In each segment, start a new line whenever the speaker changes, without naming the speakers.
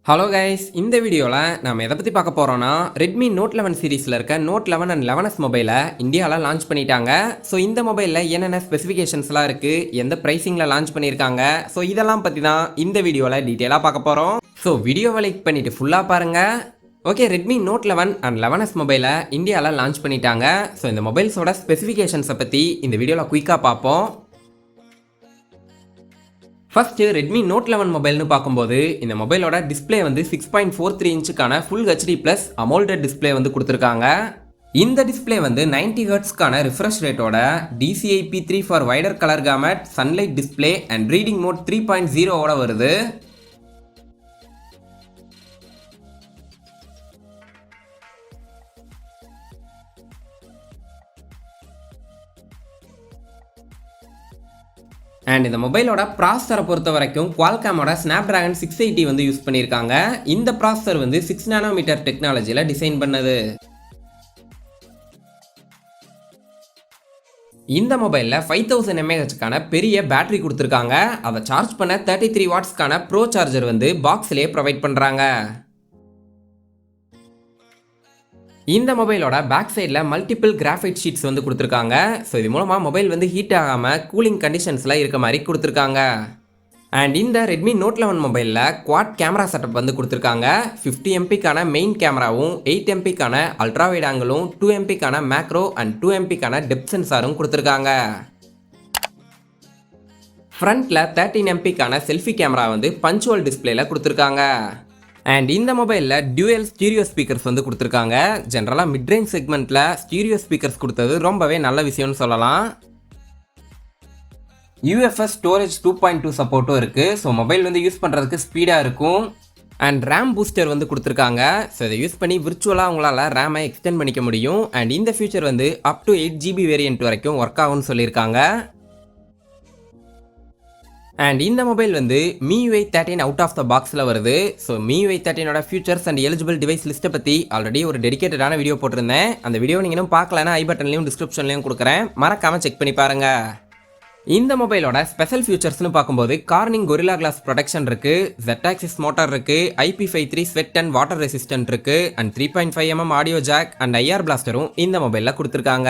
Hello guys, இந்த வீடியோவில் நம்ம எதை பற்றி பார்க்க போகிறோன்னா ரெட்மி நோட் 11 சீரீஸில் இருக்க நோட் 11 அண்ட் 11s மொபைலை இந்தியாவில் லான்ச் பண்ணிட்டாங்க. ஸோ இந்த மொபைலில் என்னென்ன ஸ்பெசிஃபிகேஷன்ஸ்லாம் இருக்குது, எந்த ப்ரைஸிங்கில் லான்ச் பண்ணியிருக்காங்க, ஸோ இதெல்லாம் பற்றி தான் இந்த வீடியோவில் டீட்டெயிலாக பார்க்க போகிறோம். ஸோ வீடியோவை லைக் பண்ணிவிட்டு ஃபுல்லாக பாருங்கள். Okay, Redmi note 11 and 11s மொபைலை இந்தியாவில் லான்ச் பண்ணிட்டாங்க. ஸோ இந்த மொபைல்ஸோட ஸ்பெசிஃபிகேஷன்ஸை பற்றி இந்த வீடியோவில் குயிக்காக பார்ப்போம். ஃபர்ஸ்ட்டு ரெட்மி நோட் 11 மொபைல்னு பார்க்கும்போது இந்த மொபைலோட டிஸ்பிளே வந்து 6.43 இன்ச்சுக்கான full HD plus AMOLED display வந்து கொடுத்துருக்காங்க. இந்த டிஸ்பிளே வந்து 90 ஹெர்ட்ஸ்க்கான ரிஃப்ரெஷ் ரேட்டோட DCI-P3 for wider colour gamut, sunlight display and reading mode 3.0 வருது. அண்ட் இந்த மொபைலோட ப்ராசஸரை பொறுத்த வரைக்கும் Qualcommோட Snapdragon 680 வந்து யூஸ் பண்ணியிருக்காங்க. இந்த ப்ராசஸர் வந்து 6 நானோமீட்டர் டெக்னாலஜியில் டிசைன் பண்ணது. இந்த மொபைலில் 5000 mAhக்கான பெரிய பேட்டரி கொடுத்துருக்காங்க. அதை சார்ஜ் பண்ண 33 வாட்ஸ்க்கான ப்ரோ சார்ஜர் வந்து பாக்ஸ்லேயே ப்ரொவைட் பண்ணுறாங்க. இந்த மொபைலோட பேக் சைடில் மல்டிபிள் கிராஃபைட் ஷீட்ஸ் வந்து கொடுத்துருக்காங்க. ஸோ இது மூலமாக மொபைல் வந்து ஹீட் ஆகாமல் கூலிங் கண்டிஷன்ஸில் இருக்க மாதிரி கொடுத்துருக்காங்க. அண்ட் இந்த ரெட்மி நோட் 11 மொபைலில் குவாட் கேமரா செட்டப் வந்து கொடுத்துருக்காங்க. 50 MPக்கான மெயின் கேமராவும் 8 MPக்கான அல்ட்ரா வைட் ஆங்கிளும் 2 MPக்கான மேக்ரோ அண்ட் 2 MPக்கான டெப்த் சென்சாரும் கொடுத்துருக்காங்க. ஃப்ரண்ட்டில் 13 MPக்கான செல்ஃபி கேமரா வந்து பஞ்சுவல் டிஸ்பிளேல கொடுத்துருக்காங்க. அண்ட் இந்த மொபைலில் டியூயல் ஸ்டீரியோ ஸ்பீக்கர்ஸ் வந்து கொடுத்துருக்காங்க. ஜென்ரலாக மிட்ரேஞ்ச் செக்மெண்ட்டில் ஸ்டீரியோ ஸ்பீக்கர்ஸ் கொடுத்தது ரொம்பவே நல்ல விஷயம்னு சொல்லலாம். UFS ஸ்டோரேஜ் 2.2 சப்போர்ட்டும் இருக்குது. ஸோ மொபைல் வந்து யூஸ் பண்ணுறதுக்கு ஸ்பீடாக இருக்கும். அண்ட் ரேம் பூஸ்டர் வந்து கொடுத்துருக்காங்க. ஸோ இதை யூஸ் பண்ணி விர்ச்சுவலாக உங்களால் ரேமை எக்ஸ்டெண்ட் பண்ணிக்க முடியும். அண்ட் இந்த ஃபியூச்சர் வந்து அப் டு 8GB வேரியன்ட் வரைக்கும் ஒர்க் ஆகும்னு சொல்லியிருக்காங்க. அண்ட் இந்த மொபைல் வந்து MIUI 13 அவுட் ஆஃப் த பாக்ஸில் வருது. ஸோ MIUI 13ஓட ஃபியூச்சர்ஸ் அண்ட் எலிஜிபிள் டிவைஸ் லிஸ்ட்டை பற்றி ஆல்ரெடி ஒரு டெடிகேட்டடான வீடியோ போட்டிருந்தேன். அந்த வீடியோ நீங்கள் இன்னும் பார்க்கலன்னா ஐ பட்டன்லையும் டிஸ்கிரிப்ஷன்லையும் கொடுக்குறேன், மறக்காமல் செக் பண்ணி பாருங்கள். இந்த மொபைலோட ஸ்பெஷல் ஃபியூச்சர்ஸ்னு பார்க்கும்போது கார்னிங் கொரில்லா கிளாஸ் ப்ரொடெக்ஷன் இருக்குது, Z-axis மோட்டார் இருக்குது, IP53 sweat and water resistant இருக்குது, and 3.5mm audio jack and IR பிளாஸ்டரும் இந்த மொபைலில் கொடுத்துருக்காங்க.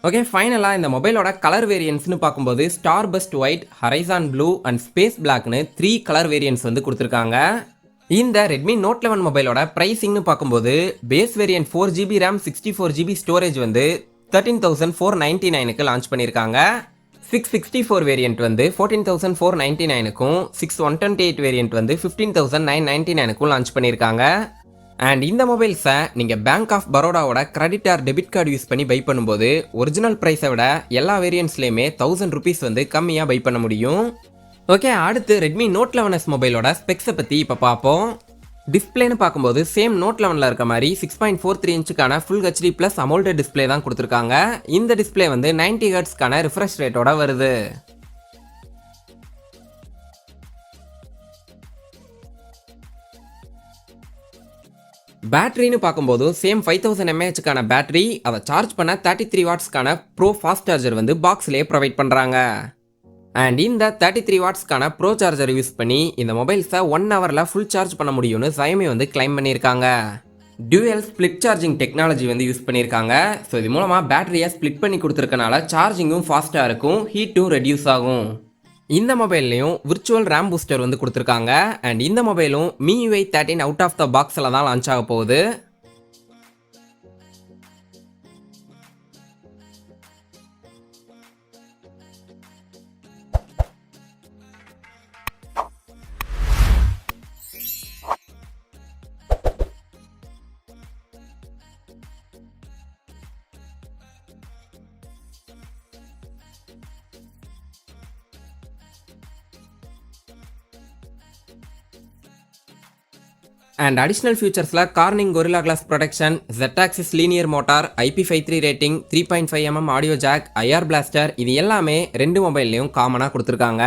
ஓகே, ஃபைனலாக இந்த மொபைலோட கலர் வேரியன்ட்ஸ்னு பார்க்கும்போது star burst white, Horizon blue and space பிளாக்னு 3 கலர் வேரியன்ட்ஸ் வந்து கொடுத்துருக்காங்க. இந்த ரெட்மி நோட் 11 மொபைலோட ப்ரைஸிங்னு பார்க்கும்போது base variant 4GB RAM 64GB storage வந்து 13,499க்கு லான்ச் பண்ணியிருக்காங்க. 664 வேரியன்ட் வந்து 14,499க்கும், 6128 வேரியன்ட் வந்து 15,999க்கும் லான்ச் பண்ணியிருக்காங்க. அண்ட் இந்த மொபைல்ஸை நீங்கள் பேங்க் ஆஃப் பரோடாவோட credit or debit card use பண்ணி பை பண்ணும்போது ஒரிஜினல் ப்ரைஸை விட எல்லா வேரியன்ட்ஸ்லேயுமே 1000 rupees வந்து கம்மியாக பை பண்ண முடியும். ஓகே, அடுத்து ரெட்மி நோட் 11s மொபைலோட ஸ்பெக்ஸை பற்றி இப்போ பார்ப்போம். டிஸ்பிளேன்னு பார்க்கும்போது சேம் நோட் 11ல் இருக்க மாதிரி 6.43 இன்ச்சுக்கான full HD plus AMOLED display தான் கொடுத்துருக்காங்க. இந்த டிஸ்பிளே வந்து 90 ஹெர்ட்ஸ்க்கான ரிஃப்ரெஷ் ரேட்டோட வருது. பேட்டரின்னு பார்க்கும்போது சேம் 5000 mAhக்கான பேட்டரி, அதை சார்ஜ் பண்ண 33 வாட்ஸ்க்கான ப்ரோ ஃபாஸ்ட் சார்ஜர் வந்து பாக்ஸ்லேயே ப்ரொவைட் பண்ணுறாங்க. அண்ட் இந்த 33 வாட்ஸ்க்கான ப்ரோ சார்ஜர் யூஸ் பண்ணி இந்த மொபைல்ஸை 1 ஹவரில் ஃபுல் சார்ஜ் பண்ண முடியும்னு Xiaomi வந்து கிளைம் பண்ணியிருக்காங்க. டியூயல் ஸ்பிளிட் சார்ஜிங் டெக்னாலஜி வந்து யூஸ் பண்ணியிருக்காங்க. ஸோ இது மூலமாக பேட்டரியை ஸ்பிளிட் பண்ணி கொடுத்துருக்கனால சார்ஜிங்கும் ஃபாஸ்ட்டாக இருக்கும், ஹீட்டும் ரெடியூஸ் ஆகும். இந்த மொபைல்லையும் விர்ச்சுவல் ரேம் பூஸ்டர் வந்து கொடுத்துருக்காங்க. அண்ட் இந்த மொபைலும் MIUI 13 அவுட் ஆஃப் த பாக்ஸில் தான் லான்ச் ஆக போகுது. அண்ட் அடிஷ்னல் ஃபியூச்சர்ஸில் Corning Gorilla Glass protection, Z-axis linear motor, IP53 rating, 3.5mm audio jack, IR blaster, இது எல்லாமே ரெண்டு மொபைல்லையும் காமனாக கொடுத்துருக்காங்க.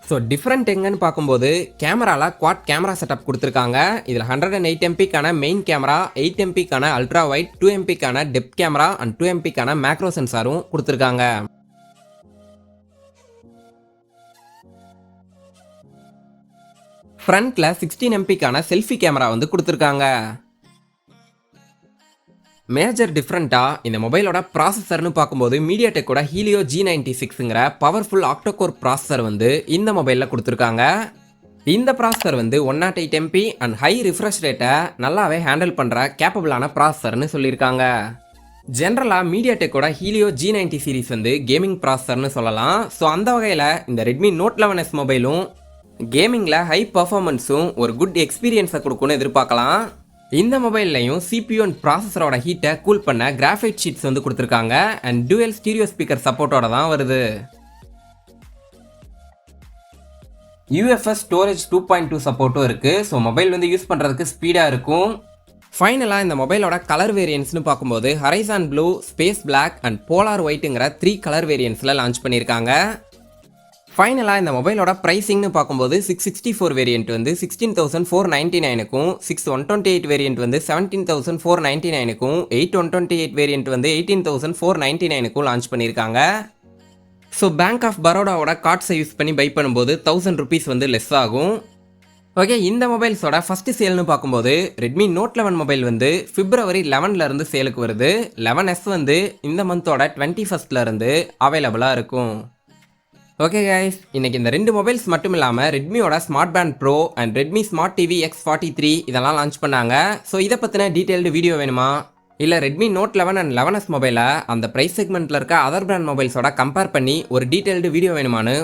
ஸோ டிஃப்ரெண்ட் எங்கன்னு பார்க்கும்போது கேமராவில் குவாட் கேமரா செட்டப் கொடுத்துருக்காங்க. இதில் 108 MPக்கான மெயின் கேமரா, 8 MPக்கான அல்ட்ரா வைட், 2 MPக்கான டெப்த் கேமரா அண்ட் 2 MPக்கான மேக்ரோ சென்சாரும் கொடுத்துருக்காங்க. ஃப்ரண்ட்ல 16 MP செல்ஃபி கேமரா வந்து கொடுத்துருக்காங்க. மேஜர் டிஃப்ரெண்டா இந்த மொபைலோட ப்ராசஸர்னு பார்க்கும்போது MediaTekோட Helio G96ங்கிற பவர்ஃபுல் ஆக்டோகோர் ப்ராசஸர் வந்து இந்த மொபைலில் கொடுத்துருக்காங்க. இந்த ப்ராசஸர் வந்து 108 MP அண்ட் ஹை ரிஃப்ரெஷ் ரேட்டை நல்லாவே ஹேண்டில் பண்ணுற கேப்பபிளான ப்ராசஸர்னு சொல்லியிருக்காங்க. ஜென்ரலாக MediaTekோட Helio G90 சீரிஸ் வந்து கேமிங் ப்ராசஸர்னு சொல்லலாம். ஸோ அந்த வகையில் இந்த Redmi Note 11s மொபைலும் கேமிங்கில் ஹை பர்ஃபார்மன்ஸும் ஒரு குட் எக்ஸ்பீரியன்ஸை கொடுக்கும்னு எதிர்பார்க்கலாம். இந்த மொபைல்லையும் CPU அண்ட் ப்ராசஸரோட ஹீட்டை கூல் பண்ண கிராஃபைட் ஷீட்ஸ் வந்து கொடுத்துருக்காங்க அண்ட் டூயல் ஸ்டீரியோ ஸ்பீக்கர் சப்போர்ட்டோட தான் வருது. UFS ஸ்டோரேஜ் 2.2 சப்போர்ட்டும் இருக்குது. ஸோ மொபைல் வந்து யூஸ் பண்ணுறதுக்கு ஸ்பீடாக இருக்கும். ஃபைனலாக இந்த மொபைலோட கலர் வேரியன்ட்ஸ்னு பார்க்கும்போது Horizon blue, space black and polar ஒயிட்டுங்கிற 3 கலர் வேரியன்ட்ஸில் லான்ச் பண்ணியிருக்காங்க. ஃபைனலாக இந்த மொபைலோட ப்ரைஸிங்னு பார்க்கும்போது 664 வேரியன்ட் வந்து 16,499க்கும், 6128 வேரியன்ட் வந்து 17,499க்கும், 8128 வேரியன்ட் வந்து 18,499க்கும் லான்ச் பண்ணியிருக்காங்க. ஸோ பேங்க் ஆஃப் பரோடாவோட கார்ட்ஸை யூஸ் பண்ணி பை பண்ணும்போது 1000 rupees வந்து லெஸ் ஆகும். ஓகே, இந்த மொபைல்ஸோட ஃபஸ்ட்டு சேல்னு பார்க்கும்போது Redmi Note 11 மொபைல் வந்து February 11 சேலுக்கு வருது. 11s வந்து இந்த மந்தோட 21 அவைலபிளாக இருக்கும். ஓகே கைஸ், இன்னைக்கு இந்த 2 மொபைல்ஸ் மட்டும் இல்லாமல் ரெட்மியோட smart band pro and Redmi Smart TV X43 இதெல்லாம் லான்ச் பண்ணாங்க. ஸோ இதை பற்றின டீட்டெயில்டு வீடியோ வேணுமா, இல்லை Redmi Note 11 அண்ட் 11s மொபைலை அந்த ப்ரைஸ் செக்மெண்ட்டில் இருக்க அதர் பிராண்ட் மொபைல்ஸோட கம்பேர் பண்ணி ஒரு டீட்டெயில்டு வீடியோ வேணுமான்னு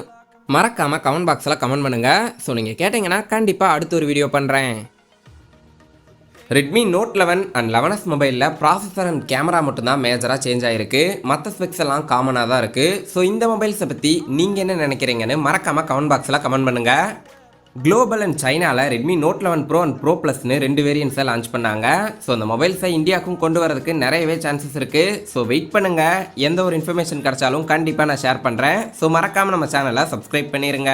மறக்காமல் கமெண்ட் பாக்ஸில் கமெண்ட் பண்ணுங்கள். ஸோ நீங்கள் கேட்டிங்கன்னா கண்டிப்பாக அடுத்த ஒரு வீடியோ பண்ணுறேன். Redmi Note 11 அண்ட் 11s மொபைலில் ப்ராசஸர் அண்ட் கேமரா மட்டும்தான் மேஜராக சேஞ்ச் ஆகிருக்கு. மற்ற ஸ்பெக்ஸ் எல்லாம் காமனாக தான் இருக்குது. ஸோ இந்த மொபைல்ஸை பற்றி நீங்கள் என்ன நினைக்கிறீங்கன்னு மறக்காமல் கமெண்ட் பாக்ஸில் கமெண்ட் பண்ணுங்கள். குளோபல் அண்ட் சைனாவில் Redmi Note 11 Pro and Pro Plusன்னு 2 வேரியன்ட்ஸை லான்ச் பண்ணாங்க. ஸோ அந்த மொபைல்ஸை இந்தியாவுக்கும் கொண்டு வரதுக்கு நிறையவே சான்சஸ் இருக்குது. ஸோ வெயிட் பண்ணுங்கள், எந்த ஒரு இன்ஃபர்மேஷன் கிடைச்சாலும் கண்டிப்பாக நான் ஷேர் பண்ணுறேன். ஸோ மறக்காமல் நம்ம சேனலை சப்ஸ்கிரைப் பண்ணிடுங்க.